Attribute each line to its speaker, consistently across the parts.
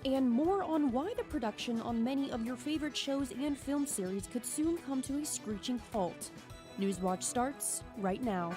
Speaker 1: And more on why the production on many of your favorite shows and film series could soon come to a screeching halt. Newswatch starts right now.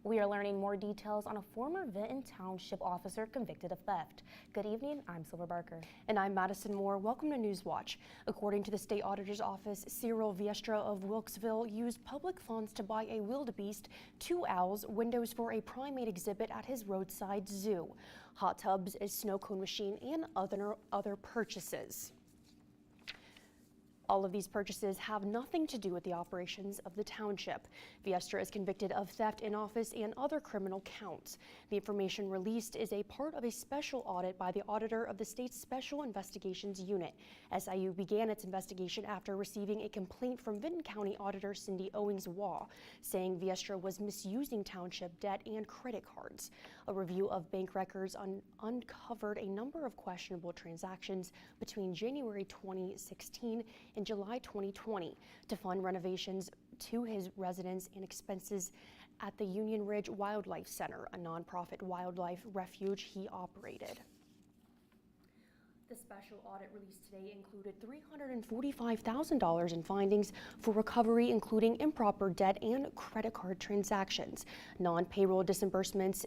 Speaker 2: We are learning more details on a former Vinton Township officer convicted of theft. Good evening, I'm Silver Barker.
Speaker 1: And I'm Madison Moore. Welcome to Newswatch. According to the State Auditor's Office, Cyril Viestra of Wilkesville used public funds to buy a wildebeest, 2 owls, windows for a primate exhibit at his roadside zoo, hot tubs, a snow cone machine, and other purchases. All of these purchases have nothing to do with the operations of the township. Viestra is convicted of theft in office and other criminal counts. The information released is a part of a special audit by the auditor of the state's Special Investigations Unit. SIU began its investigation after receiving a complaint from Vinton County Auditor Cindy Owings-Waugh, saying Viestra was misusing township debt and credit cards. A review of bank records uncovered a number of questionable transactions between January 2016 in July 2020 to fund renovations to his residence and expenses at the Union Ridge Wildlife Center, a nonprofit wildlife refuge he operated. The special audit released today included $345,000 in findings for recovery, including improper debt and credit card transactions, non-payroll disbursements,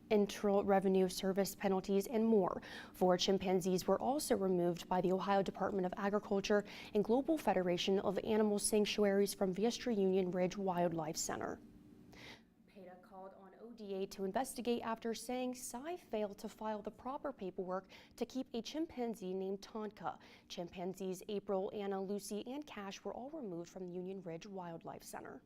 Speaker 1: internal revenue service penalties, and more. 4 chimpanzees were also removed by the Ohio Department of Agriculture and Global Federation of Animal Sanctuaries from Viestra Union Ridge Wildlife Center. PETA called on ODA to investigate after saying Cy failed to file the proper paperwork to keep a chimpanzee named Tonka. Chimpanzees April, Anna, Lucy, and Cash were all removed from the Union Ridge Wildlife Center.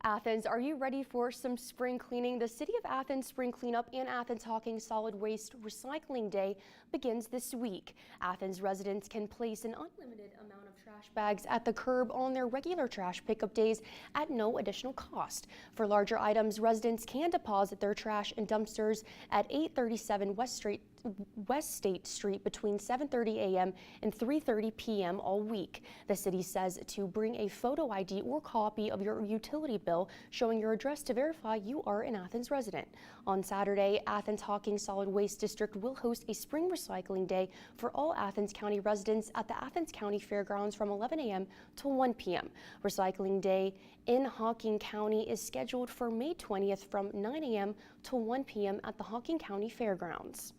Speaker 1: Athens, are you ready for some spring cleaning? The City of Athens Spring Cleanup and Athens Hawking Solid Waste Recycling Day begins this week. Athens residents can place an unlimited amount of trash bags at the curb on their regular trash pickup days at no additional cost. For larger items, residents can deposit their trash in dumpsters at 837 West State Street between 7:30 a.m. and 3:30 p.m. all week. The city says to bring a photo ID or copy of your utility bill showing your address to verify you are an Athens resident. On Saturday, Athens Hawking Solid Waste District will host a spring recycling day for all Athens County residents at the Athens County Fairgrounds from 11 a.m. to 1 p.m. Recycling Day in Hawking County is scheduled for May 20th from 9 a.m. to 1 p.m. at the Hawking County Fairgrounds.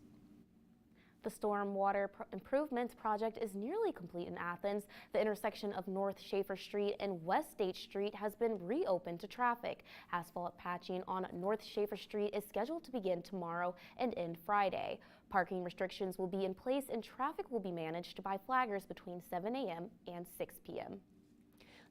Speaker 2: The stormwater improvements project is nearly complete in Athens. The intersection of North Schaefer Street and West State Street has been reopened to traffic. Asphalt patching on North Schaefer Street is scheduled to begin tomorrow and end Friday. Parking restrictions will be in place and traffic will be managed by flaggers between 7 a.m. and 6 p.m.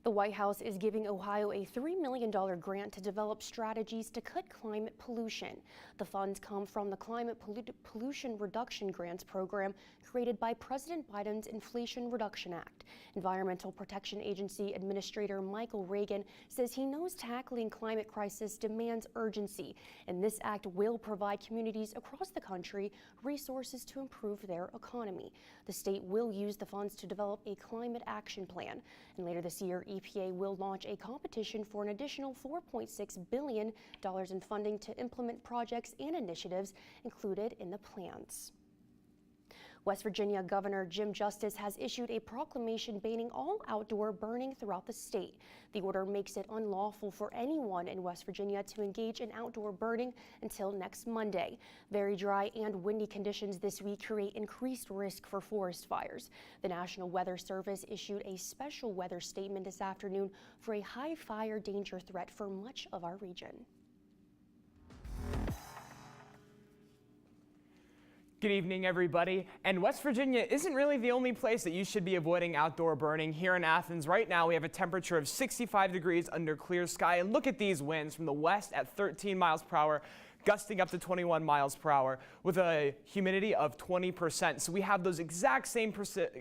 Speaker 1: The White House is giving Ohio a $3 million grant to develop strategies to cut climate pollution. The funds come from the Climate Pollution Reduction Grants program created by President Biden's Inflation Reduction Act. Environmental Protection Agency Administrator Michael Reagan says he knows tackling climate crisis demands urgency, and this act will provide communities across the country resources to improve their economy. The state will use the funds to develop a climate action plan, and later this year, EPA will launch a competition for an additional $4.6 billion in funding to implement projects and initiatives included in the plans. West Virginia Governor Jim Justice has issued a proclamation banning all outdoor burning throughout the state. The order makes it unlawful for anyone in West Virginia to engage in outdoor burning until next Monday. Very dry and windy conditions this week create increased risk for forest fires. The National Weather Service issued a special weather statement this afternoon for a high fire danger threat for much of our region.
Speaker 3: Good evening, everybody. And West Virginia isn't really the only place that you should be avoiding outdoor burning. Here in Athens right now, we have a temperature of 65 degrees under clear sky. And look at these winds from the west at 13 miles per hour, gusting up to 21 miles per hour with a humidity of 20%. So we have those exact same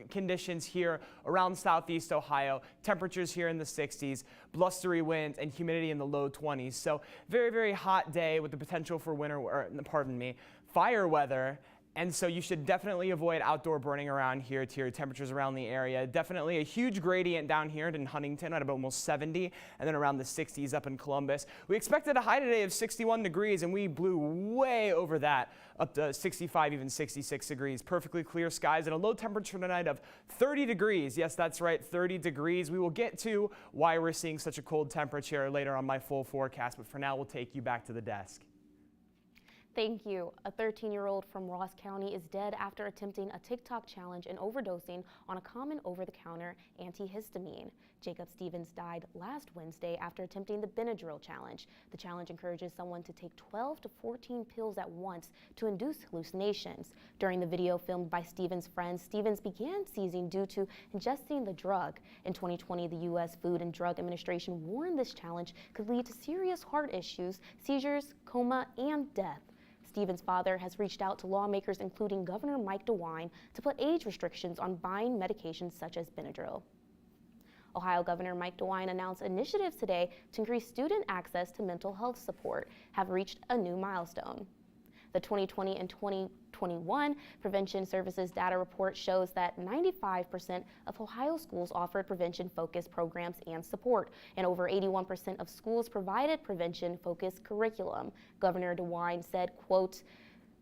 Speaker 3: conditions here around southeast Ohio. Temperatures here in the 60s, blustery winds, and humidity in the low 20s. So very, very hot day with the potential for fire weather. And so you should definitely avoid outdoor burning around here to your temperatures around the area. Definitely a huge gradient down here in Huntington at about almost 70, and then around the 60s up in Columbus. We expected a high today of 61 degrees, and we blew way over that, up to 65, even 66 degrees. Perfectly clear skies and a low temperature tonight of 30 degrees. Yes, that's right, 30 degrees. We will get to why we're seeing such a cold temperature later on my full forecast, but for now, we'll take you back to the desk.
Speaker 2: Thank you. A 13-year-old from Ross County is dead after attempting a TikTok challenge and overdosing on a common over-the-counter antihistamine. Jacob Stevens died last Wednesday after attempting the Benadryl challenge. The challenge encourages someone to take 12 to 14 pills at once to induce hallucinations. During the video filmed by Stevens' friends, Stevens began seizing due to ingesting the drug. In 2020, the U.S. Food and Drug Administration warned this challenge could lead to serious heart issues, seizures, coma, and death. Stevens' father has reached out to lawmakers, including Governor Mike DeWine, to put age restrictions on buying medications such as Benadryl. Ohio Governor Mike DeWine announced initiatives today to increase student access to mental health support have reached a new milestone. The 2020 and 2021 Prevention Services data report shows that 95% of Ohio schools offered prevention-focused programs and support, and over 81% of schools provided prevention-focused curriculum. Governor DeWine said, quote,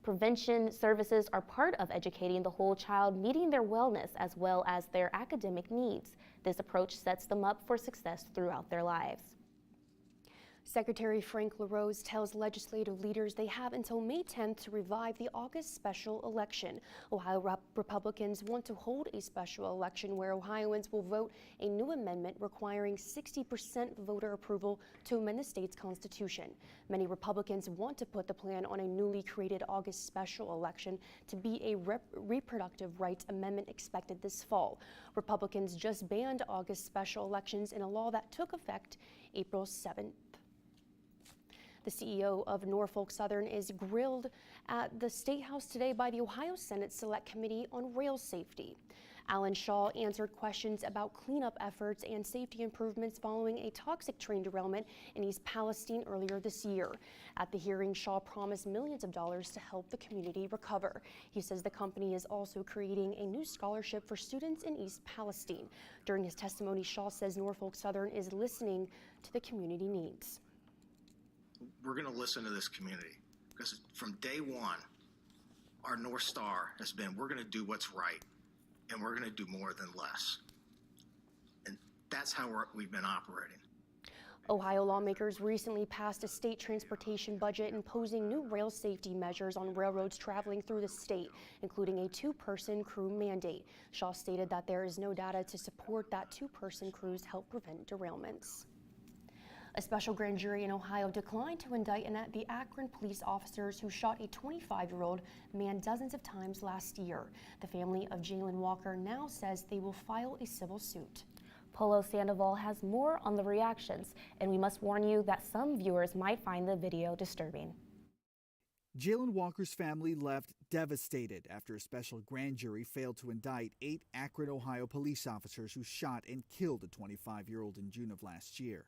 Speaker 2: "Prevention services are part of educating the whole child, meeting their wellness as well as their academic needs. This approach sets them up for success throughout their lives."
Speaker 1: Secretary Frank LaRose tells legislative leaders they have until May 10th to revive the August special election. Ohio Republicans want to hold a special election where Ohioans will vote a new amendment requiring 60% voter approval to amend the state's constitution. Many Republicans want to put the plan on a newly created August special election to be a reproductive rights amendment expected this fall. Republicans just banned August special elections in a law that took effect April 7th. The CEO of Norfolk Southern is grilled at the State House today by the Ohio Senate Select Committee on Rail Safety. Alan Shaw answered questions about cleanup efforts and safety improvements following a toxic train derailment in East Palestine earlier this year. At the hearing, Shaw promised millions of dollars to help the community recover. He says the company is also creating a new scholarship for students in East Palestine. During his testimony, Shaw says Norfolk Southern is listening to the community needs.
Speaker 4: We're going to listen to this community because from day one, our North Star has been we're going to do what's right and we're going to do more than less. And that's how we've been operating.
Speaker 1: Ohio lawmakers recently passed a state transportation budget imposing new rail safety measures on railroads traveling through the state, including a two-person crew mandate. Shaw stated that there is no data to support that two-person crews help prevent derailments. A special grand jury in Ohio declined to indict the Akron police officers who shot a 25-year-old man dozens of times last year. The family of Jalen Walker now says they will file a civil suit.
Speaker 2: Polo Sandoval has more on the reactions, and we must warn you that some viewers might find the video disturbing.
Speaker 5: Jalen Walker's family left devastated after a special grand jury failed to indict 8 Akron, Ohio police officers who shot and killed a 25-year-old in June of last year.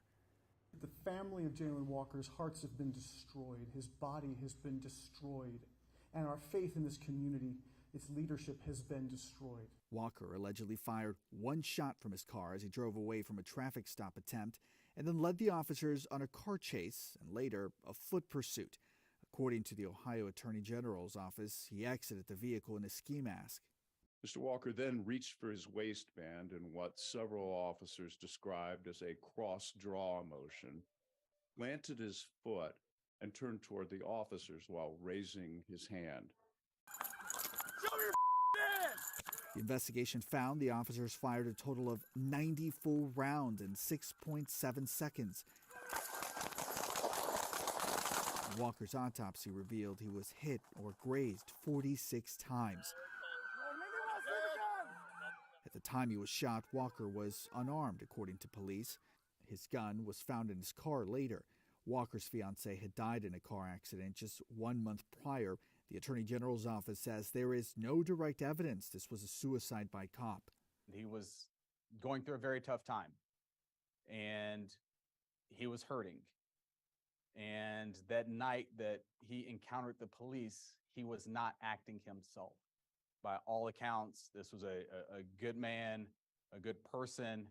Speaker 6: The family of Jalen Walker's hearts have been destroyed. His body has been destroyed. And our faith in this community, its leadership has been destroyed.
Speaker 5: Walker allegedly fired one shot from his car as he drove away from a traffic stop attempt and then led the officers on a car chase and later a foot pursuit. According to the Ohio Attorney General's office, he exited the vehicle in a ski mask.
Speaker 7: Mr. Walker then reached for his waistband in what several officers described as a cross-draw motion, planted his foot, and turned toward the officers while raising his hand.
Speaker 8: Show your ass!
Speaker 5: The investigation found the officers fired a total of 90 full rounds in 6.7 seconds. Walker's autopsy revealed he was hit or grazed 46 times. At the time he was shot, Walker was unarmed, according to police. His gun was found in his car later. Walker's fiancee had died in a car accident just 1 month prior. The Attorney General's office says there is no direct evidence this was a suicide by cop.
Speaker 9: He was going through a very tough time, and he was hurting. And that night that he encountered the police, he was not acting himself. By all accounts, this was a good man, a good person,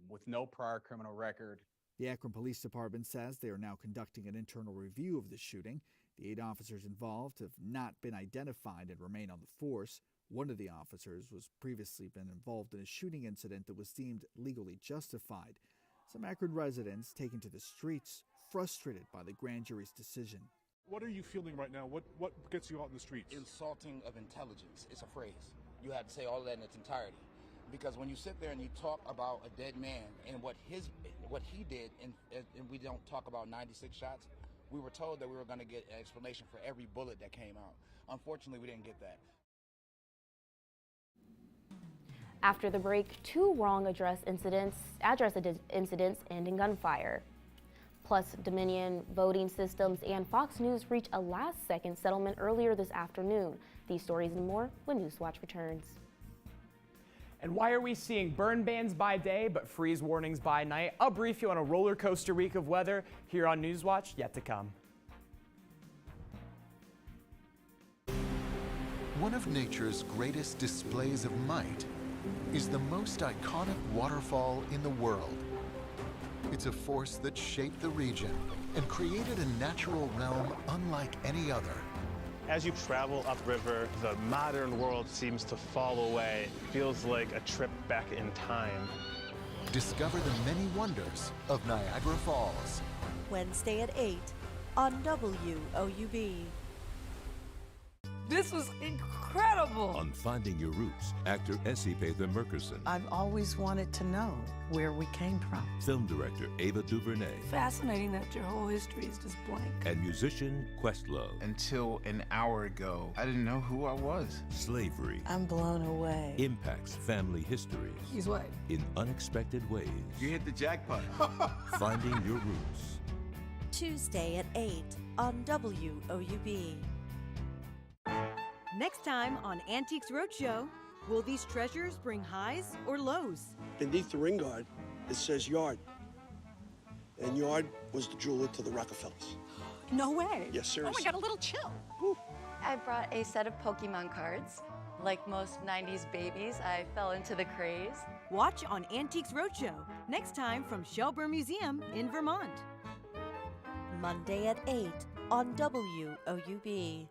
Speaker 9: with no prior criminal record.
Speaker 5: The Akron Police Department says they are now conducting an internal review of the shooting. The 8 officers involved have not been identified and remain on the force. One of the officers was previously been involved in a shooting incident that was deemed legally justified. Some Akron residents taken to the streets, frustrated by the grand jury's decision.
Speaker 10: What are you feeling right now? What gets you out in the streets?
Speaker 11: Insulting of intelligence. It's a phrase. You have to say all of that in its entirety. Because when you sit there and you talk about a dead man and what he did, and we don't talk about 96 shots, we were told that we were going to get an explanation for every bullet that came out. Unfortunately, we didn't get that.
Speaker 2: After the break, 2 wrong address incidents ending gunfire. Plus, Dominion Voting Systems and Fox News reached a last-second settlement earlier this afternoon. These stories and more when Newswatch returns.
Speaker 3: And why are we seeing burn bans by day but freeze warnings by night? I'll brief you on a roller coaster week of weather here on Newswatch, yet to come.
Speaker 12: One of nature's greatest displays of might is the most iconic waterfall in the world. It's a force that shaped the region and created a natural realm unlike any other.
Speaker 13: As you travel upriver, the modern world seems to fall away. It feels like a trip back in time.
Speaker 12: Discover the many wonders of Niagara Falls.
Speaker 14: Wednesday at 8 on WOUB.
Speaker 15: This was incredible!
Speaker 16: On Finding Your Roots, actor Essie Pather-Murkerson.
Speaker 15: I've always wanted to know where we came from.
Speaker 16: Film director Ava DuVernay.
Speaker 15: Fascinating that your whole history is just blank.
Speaker 16: And musician Questlove.
Speaker 17: Until an hour ago, I didn't know who I was.
Speaker 16: Slavery.
Speaker 15: I'm blown away.
Speaker 16: Impacts family histories.
Speaker 15: He's white.
Speaker 16: In unexpected ways.
Speaker 17: You hit the jackpot.
Speaker 16: Finding Your Roots.
Speaker 14: Tuesday at 8 on WOUB.
Speaker 18: Next time on Antiques Roadshow, will these treasures bring highs or lows?
Speaker 19: Beneath the ring guard, it says Yard. And Yard was the jeweler to the Rockefellers.
Speaker 18: No way.
Speaker 19: Yes, seriously.
Speaker 18: Oh my God, a little chill.
Speaker 19: Woo.
Speaker 20: I brought a set of Pokemon cards. Like most 90s babies, I fell into the craze.
Speaker 18: Watch on Antiques Roadshow, next time from Shelburne Museum in Vermont.
Speaker 14: Monday at 8 on WOUB.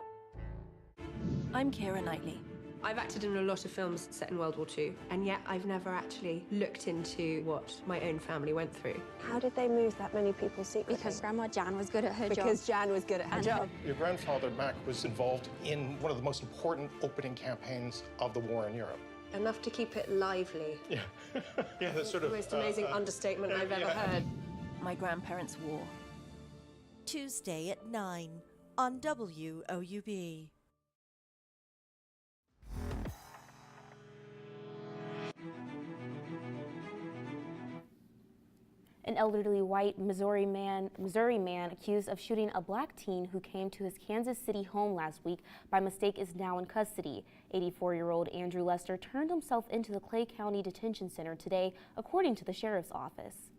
Speaker 21: I'm Keira Knightley.
Speaker 22: I've acted in a lot of films set in World War II, and yet I've never actually looked into what my own family went through.
Speaker 23: How did they move that many people secretly?
Speaker 24: Because Grandma Jan was good at her job.
Speaker 23: Because Jan was good at her job.
Speaker 25: Your grandfather, Mac, was involved in one of the most important opening campaigns of the war in Europe.
Speaker 22: Enough to keep it lively.
Speaker 25: Yeah. Yeah, that's sort of
Speaker 22: the most amazing understatement I've ever heard.
Speaker 21: My grandparents' war.
Speaker 14: Tuesday at 9 on WOUB.
Speaker 2: An elderly white Missouri man accused of shooting a black teen who came to his Kansas City home last week by mistake is now in custody. 84-year-old Andrew Lester turned himself into the Clay County Detention Center today, according to the sheriff's office.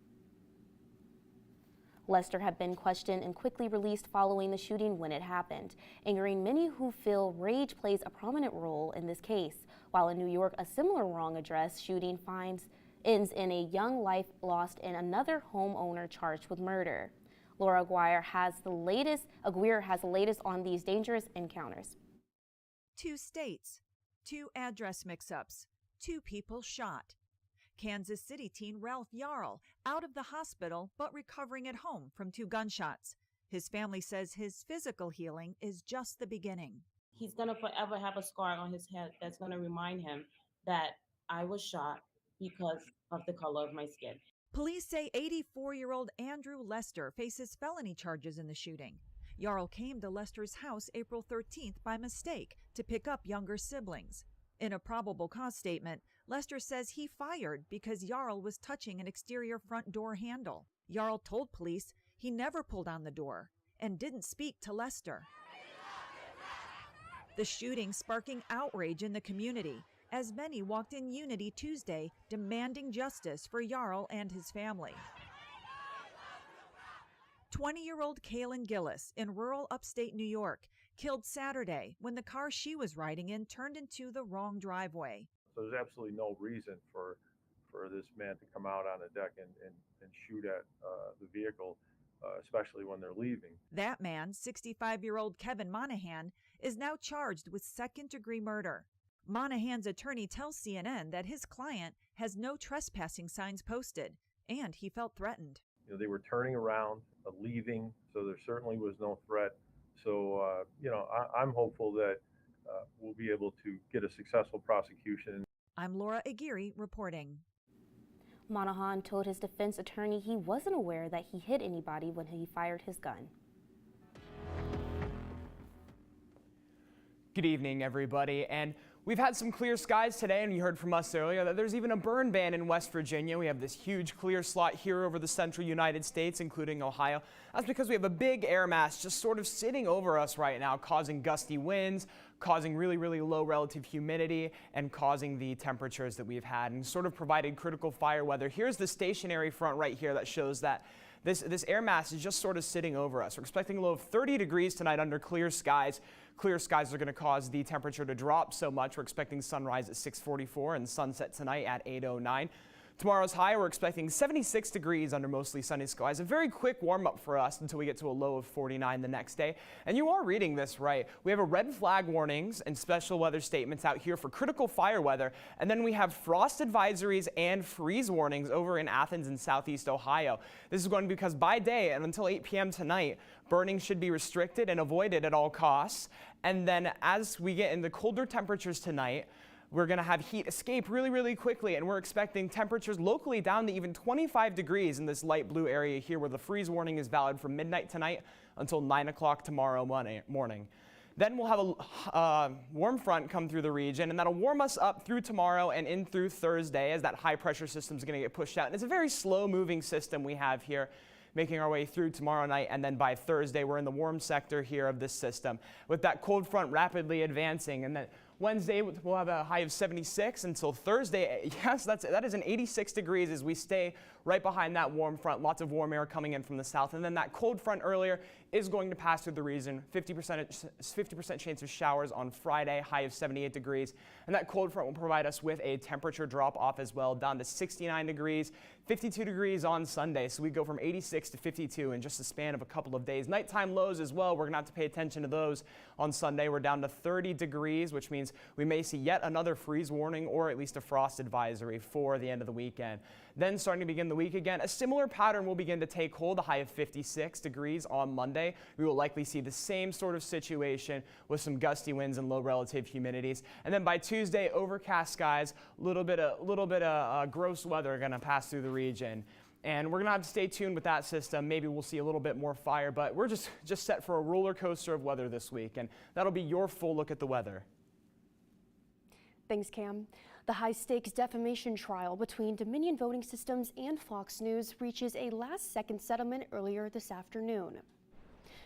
Speaker 2: Lester had been questioned and quickly released following the shooting when it happened, angering many who feel rage plays a prominent role in this case. While in New York, a similar wrong address shooting ends in a young life lost and another homeowner charged with murder. Laura Aguirre has the latest on these dangerous encounters.
Speaker 26: 2 states, 2 address mix-ups, 2 people shot. Kansas City teen Ralph Yarl out of the hospital but recovering at home from 2 gunshots. His family says his physical healing is just the beginning.
Speaker 27: He's going to forever have a scar on his head that's going to remind him that I was shot because of the color of my skin.
Speaker 26: Police say 84-year-old Andrew Lester faces felony charges in the shooting. Yarl came to Lester's house April 13th by mistake to pick up younger siblings. In a probable cause statement, Lester says he fired because Yarl was touching an exterior front door handle. Yarl told police he never pulled on the door and didn't speak to Lester. The shooting sparking outrage in the community as many walked in unity Tuesday demanding justice for Jarl and his family. 20-year-old Kaylin Gillis in rural upstate New York killed Saturday when the car she was riding in turned into the wrong driveway.
Speaker 1: So there's absolutely no reason for this man to come out on the deck and shoot at the vehicle, especially when they're leaving.
Speaker 26: That man, 65-year-old Kevin Monahan, is now charged with second-degree murder. Monahan's attorney tells CNN that his client has no trespassing signs posted, and he felt threatened.
Speaker 1: You know, they were turning around, leaving, so there certainly was no threat. So, I'm hopeful that we'll be able to get a successful prosecution.
Speaker 26: I'm Laura Aguirre reporting.
Speaker 2: Monahan told his defense attorney he wasn't aware that he hit anybody when he fired his gun.
Speaker 3: Good evening, everybody. And we've had some clear skies today, and you heard from us earlier that there's even a burn ban in West Virginia. We have this huge clear slot here over the central United States, including Ohio. That's because we have a big air mass just sort of sitting over us right now, causing gusty winds, causing really, really low relative humidity, and causing the temperatures that we've had, and sort of provided critical fire weather. Here's the stationary front right here that shows that this air mass is just sort of sitting over us. We're expecting a low of 30 degrees tonight under clear skies. Clear skies are going to cause the temperature to drop so much. We're expecting sunrise at 6:44 and sunset tonight at 8:09. Tomorrow's high, we're expecting 76 degrees under mostly sunny skies. A very quick warm-up for us until we get to a low of 49 the next day. And you are reading this right. We have a red flag warnings and special weather statements out here for critical fire weather. And then we have frost advisories and freeze warnings over in Athens and southeast Ohio. This is going to be because by day and until 8 p.m. tonight, burning should be restricted and avoided at all costs. And then as we get into colder temperatures tonight, we're going to have heat escape really, really quickly, and we're expecting temperatures locally down to even 25 degrees in this light blue area here where the freeze warning is valid from midnight tonight until 9 o'clock tomorrow morning. Then we'll have a warm front come through the region, and that'll warm us up through tomorrow and in through Thursday as that high pressure system is going to get pushed out. And it's a very slow moving system we have here, making our way through tomorrow night, and then by Thursday we're in the warm sector here of this system with that cold front rapidly advancing. And then Wednesday we'll have a high of 76 until Thursday. Yes, that is an 86 degrees as we stay right behind that warm front. Lots of warm air coming in from the south, and then that cold front earlier is going to pass through the region. 50% chance of showers on Friday, high of 78 degrees, and that cold front will provide us with a temperature drop off as well, down to 69 degrees, 52 degrees on Sunday. So we go from 86 to 52 in just a span of a couple of days. Nighttime lows as well, we're going to have to pay attention to those on Sunday. We're down to 30 degrees, which means we may see yet another freeze warning or at least a frost advisory for the end of the weekend. Then starting to begin the week again, a similar pattern will begin to take hold, a high of 56 degrees on Monday. We will likely see the same sort of situation with some gusty winds and low relative humidities. And then by Tuesday, overcast skies, a little bit of gross weather going to pass through the region. And we're going to have to stay tuned with that system. Maybe we'll see a little bit more fire, but we're just set for a roller coaster of weather this week. And that'll be your full look at the weather.
Speaker 2: Thanks, Cam. The high-stakes defamation trial between Dominion Voting Systems and Fox News reaches a last-second settlement earlier this afternoon.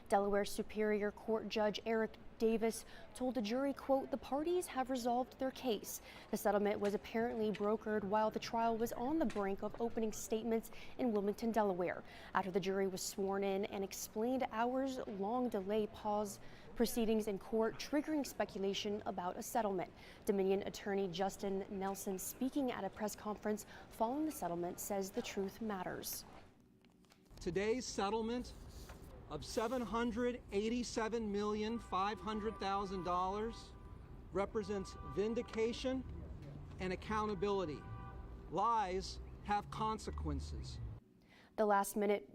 Speaker 2: Delaware Superior Court Judge Eric Davis told the jury, quote, "The parties have resolved their case. The settlement was apparently brokered while the trial was on the brink of opening statements in Wilmington, Delaware. After the jury was sworn in and explained hours-long delay paused proceedings in court, triggering speculation about a settlement. Dominion attorney Justin Nelson, speaking at a press conference following the settlement, says the truth matters.
Speaker 4: Today's settlement of $787,500,000 represents vindication and accountability. Lies have consequences.
Speaker 2: The last-minute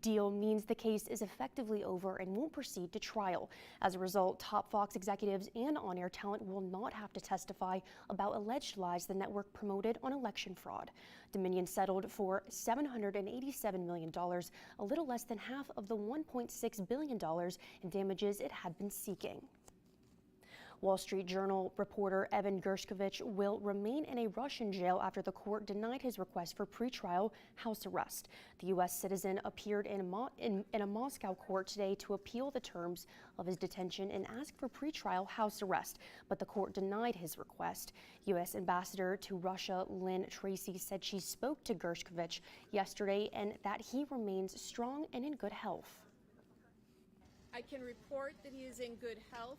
Speaker 2: deal means the case is effectively over and won't proceed to trial. As a result, top Fox executives and on-air talent will not have to testify about alleged lies the network promoted on election fraud. Dominion settled for $787 million, a little less than half of the $1.6 billion in damages it had been seeking. Wall Street Journal reporter Evan Gershkovich will remain in a Russian jail after the court denied his request for pretrial house arrest. The U.S. citizen appeared in a Moscow court today to appeal the terms of his detention and ask for pretrial house arrest, but the court denied his request. U.S. Ambassador to Russia Lynn Tracy said she spoke to Gershkovich yesterday and that he remains strong and in good health.
Speaker 5: I can report that he is in good health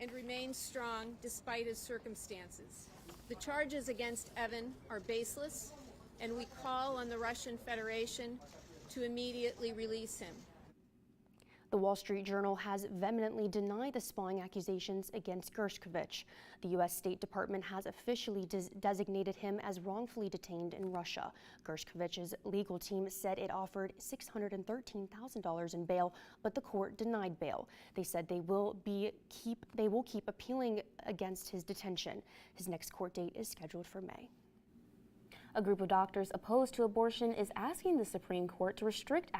Speaker 5: and remains strong despite his circumstances. The charges against Evan are baseless, and we call on the Russian Federation to immediately release him.
Speaker 2: The Wall Street Journal has vehemently denied the spying accusations against Gershkovich. The U.S. State Department has officially designated him as wrongfully detained in Russia. Gershkovich's legal team said it offered $613,000 in bail, but the court denied bail. They said they will keep appealing against his detention. His next court date is scheduled for May. A group of doctors opposed to abortion is asking the Supreme Court to restrict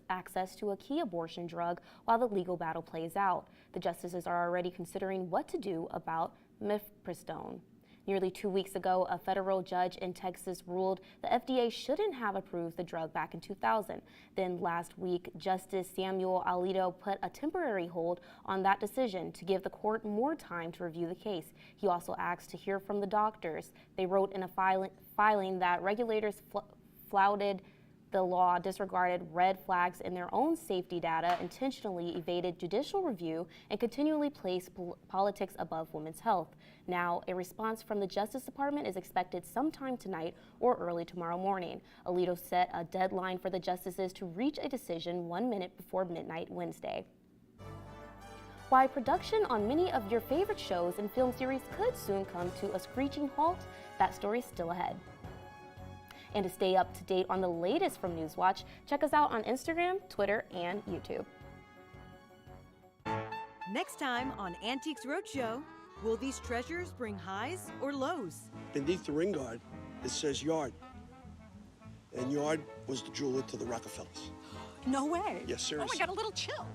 Speaker 2: access to a key abortion drug while the legal battle plays out. The justices are already considering what to do about mifepristone. Nearly 2 weeks ago, a federal judge in Texas ruled the FDA shouldn't have approved the drug back in 2000. Then last week, Justice Samuel Alito put a temporary hold on that decision to give the court more time to review the case. He also asked to hear from the doctors. They wrote in a filing that regulators flouted the law, disregarded red flags in their own safety data, intentionally evaded judicial review, and continually placed politics above women's health. Now, a response from the Justice Department is expected sometime tonight or early tomorrow morning. Alito set a deadline for the justices to reach a decision 1 minute before midnight Wednesday. Why production on many of your favorite shows and film series could soon come to a screeching halt, that story's still ahead. And to stay up to date on the latest from Newswatch, check us out on Instagram, Twitter, and YouTube.
Speaker 18: Next time on Antiques Roadshow, will these treasures bring highs or lows?
Speaker 19: Beneath the ring guard, it says Yard. And Yard was the jeweler to the Rockefellers.
Speaker 18: No way.
Speaker 19: Yes, seriously.
Speaker 18: Oh, I got a little chill.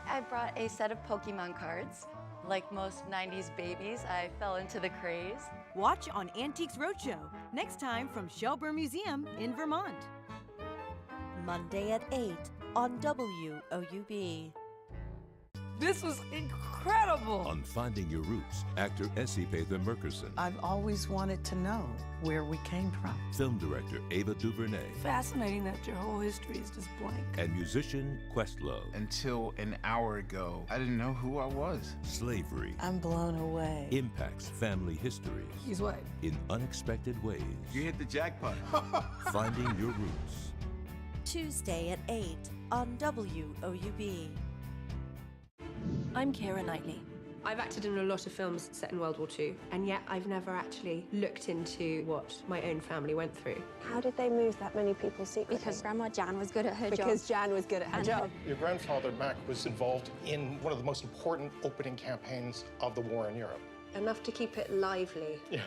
Speaker 20: I brought a set of Pokemon cards. Like most 90s babies, I fell into the craze.
Speaker 18: Watch on Antiques Roadshow, next time from Shelburne Museum in Vermont.
Speaker 14: Monday at 8 on WOUB.
Speaker 15: This was incredible!
Speaker 16: On Finding Your Roots, actor Essie Pather Murkerson.
Speaker 15: I've always wanted to know where we came from.
Speaker 16: Film director Ava DuVernay.
Speaker 15: Fascinating that your whole history is just blank.
Speaker 16: And musician Questlove.
Speaker 17: Until an hour ago, I didn't know who I was.
Speaker 16: Slavery.
Speaker 15: I'm blown away.
Speaker 16: Impacts family history.
Speaker 15: He's what?
Speaker 16: In unexpected ways.
Speaker 17: You hit the jackpot.
Speaker 16: Finding Your Roots.
Speaker 14: Tuesday at 8 on WOUB.
Speaker 21: I'm Keira Knightley.
Speaker 22: I've acted in a lot of films set in World War II, and yet I've never actually looked into what my own family went through.
Speaker 23: How did they move that many people secretly? Because Grandma Jan was good at her job. Because Jan was good at her job.
Speaker 25: Your grandfather, Mac, was involved in one of the most important opening campaigns of the war in Europe.
Speaker 22: Enough to keep it lively.
Speaker 25: Yeah.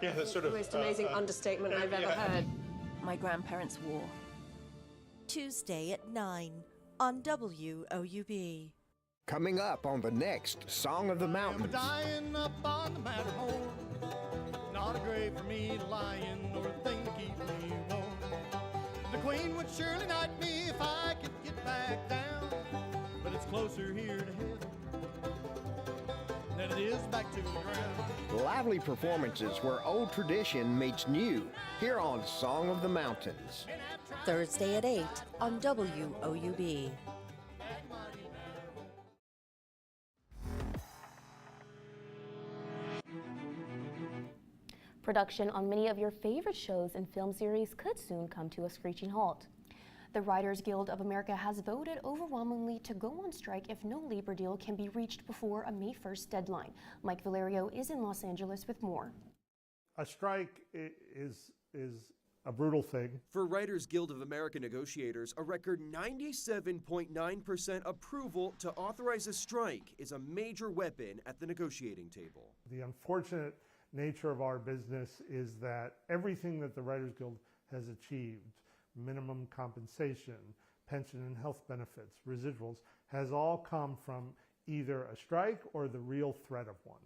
Speaker 25: Yeah, that's sort of...
Speaker 22: The most amazing understatement I've ever heard.
Speaker 21: My grandparents' war.
Speaker 14: Tuesday at 9 on WOUB.
Speaker 6: Coming up on the next Song of the Mountains.
Speaker 7: Dying up on the Matterhorn. Not a grave for me to lie in, or a thing to keep me warm. The Queen would surely knight me if I could get back down. But it's closer here to heaven than it is back to the ground.
Speaker 6: Lively performances where old tradition meets new, here on Song of the Mountains.
Speaker 14: Thursday at 8 on WOUB.
Speaker 2: Production on many of your favorite shows and film series could soon come to a screeching halt. The Writers Guild of America has voted overwhelmingly to go on strike if no labor deal can be reached before a May 1st deadline. Mike Valerio is in Los Angeles with more.
Speaker 8: A strike is a brutal thing.
Speaker 9: For Writers Guild of America negotiators, a record 97.9% approval to authorize a strike is a major weapon at the negotiating table.
Speaker 8: The unfortunate nature of our business is that everything that the Writers Guild has achieved, minimum compensation, pension and health benefits, residuals, has all come from either a strike or the real threat of one.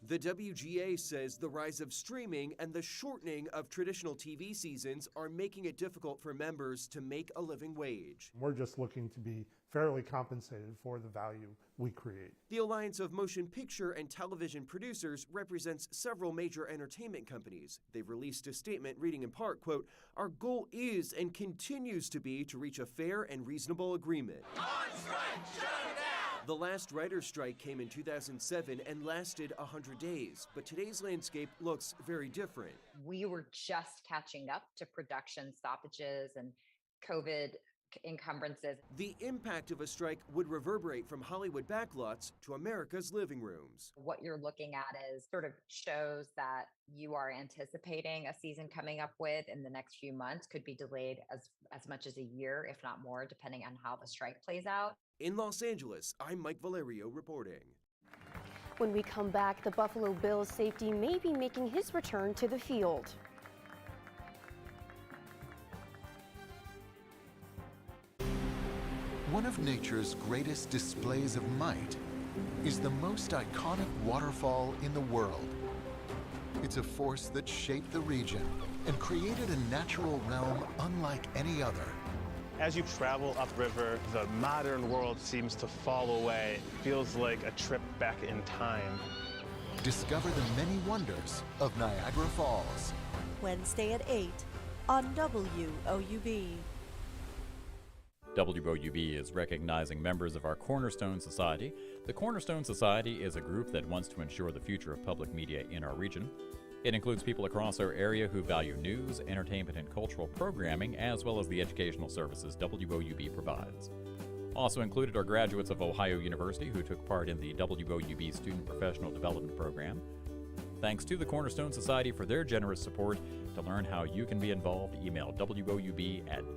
Speaker 9: The WGA says the rise of streaming and the shortening of traditional TV seasons are making it difficult for members to make a living wage.
Speaker 8: We're just looking to be fairly compensated for the value we create.
Speaker 9: The Alliance of Motion Picture and Television Producers represents several major entertainment companies. They've released a statement reading in part, quote, "Our goal is and continues to be to reach a fair and reasonable agreement." On strike, shut them down! The last writer's strike came in 2007 and lasted 100 days, but today's landscape looks very different.
Speaker 1: We were just catching up to production stoppages and COVID encumbrances.
Speaker 9: The impact of a strike would reverberate from Hollywood backlots to America's living rooms.
Speaker 1: What you're looking at is sort of shows that you are anticipating a season coming up with in the next few months could be delayed as much as a year, if not more, depending on how the strike plays out.
Speaker 9: In Los Angeles, I'm Mike Valerio reporting.
Speaker 2: When we come back, the Buffalo Bills safety may be making his return to the field.
Speaker 10: One of nature's greatest displays of might is the most iconic waterfall in the world. It's a force that shaped the region and created a natural realm unlike any other.
Speaker 11: As you travel upriver, the modern world seems to fall away. It feels like a trip back in time.
Speaker 10: Discover the many wonders of Niagara Falls.
Speaker 14: Wednesday at 8 on WOUB.
Speaker 12: WOUB is recognizing members of our Cornerstone Society. The Cornerstone Society is a group that wants to ensure the future of public media in our region. It includes people across our area who value news, entertainment, and cultural programming, as well as the educational services WOUB provides. Also included are graduates of Ohio University who took part in the WOUB Student Professional Development Program. Thanks to the Cornerstone Society for their generous support. To learn how you can be involved, email woub@woub.org.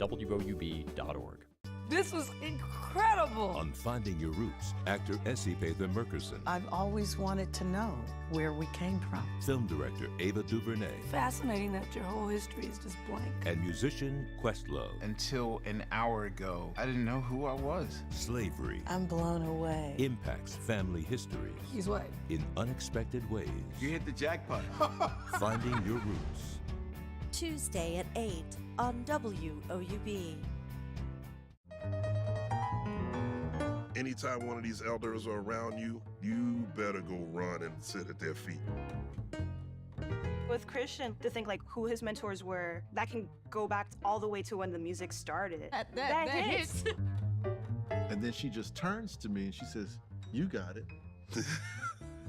Speaker 15: This was incredible!
Speaker 16: On Finding Your Roots, actor Essie Pather Murkerson.
Speaker 15: I've always wanted to know where we came from.
Speaker 16: Film director Ava DuVernay.
Speaker 15: Fascinating that your whole history is just blank.
Speaker 16: And musician Questlove.
Speaker 17: Until an hour ago, I didn't know who I was.
Speaker 16: Slavery.
Speaker 15: I'm blown away.
Speaker 16: Impacts family history.
Speaker 15: He's what?
Speaker 16: In unexpected ways.
Speaker 17: You hit the jackpot.
Speaker 16: Finding Your Roots.
Speaker 14: Tuesday at 8 on WOUB.
Speaker 13: Anytime one of these elders are around you, you better go run and sit at their feet.
Speaker 24: With Christian, to think like who his mentors were, that can go back all the way to when the music started. That hits.
Speaker 27: And then she just turns to me and she says, "You got it."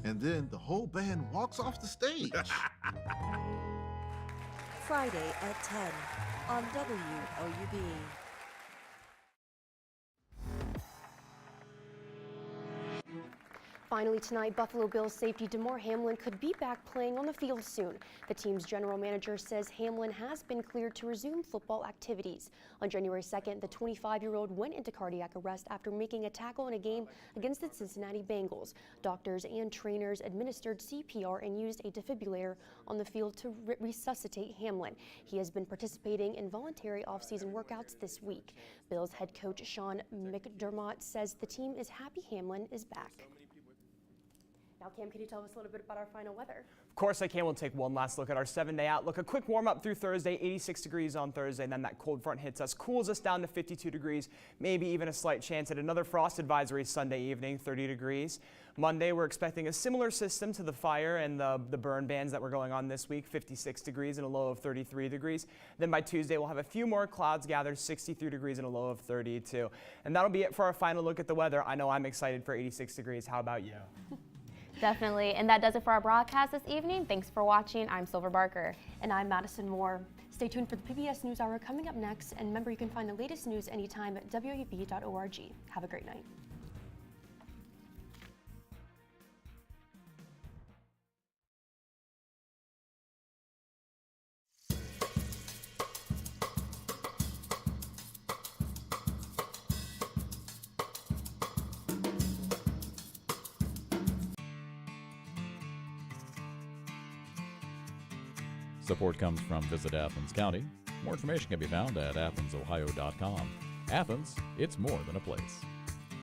Speaker 27: And then the whole band walks off the stage.
Speaker 14: Friday at 10 on WOUB.
Speaker 2: Finally tonight, Buffalo Bills safety Damar Hamlin could be back playing on the field soon. The team's general manager says Hamlin has been cleared to resume football activities. On January 2nd, the 25-year-old went into cardiac arrest after making a tackle in a game against the Cincinnati Bengals. Doctors and trainers administered CPR and used a defibrillator on the field to resuscitate Hamlin. He has been participating in voluntary off-season workouts this week. Bills head coach Sean McDermott says the team is happy Hamlin is back. Now, Cam, can you tell us a little bit about our final weather?
Speaker 3: Of course I can. We'll take one last look at our 7-day outlook. A quick warm up through Thursday, 86 degrees on Thursday, and then that cold front hits us, cools us down to 52 degrees, maybe even a slight chance at another frost advisory Sunday evening, 30 degrees. Monday, we're expecting a similar system to the fire and the burn bans that were going on this week, 56 degrees and a low of 33 degrees. Then by Tuesday, we'll have a few more clouds gathered, 63 degrees and a low of 32. And that'll be it for our final look at the weather. I know I'm excited for 86 degrees. How about you?
Speaker 2: Definitely. And that does it for our broadcast this evening. Thanks for watching. I'm Silver Barker.
Speaker 28: And I'm Madison Moore. Stay tuned for the PBS NewsHour coming up next. And remember, you can find the latest news anytime at WOUB.org. Have a great night.
Speaker 12: Support comes from Visit Athens County. More information can be found at AthensOhio.com. Athens, it's more than a place.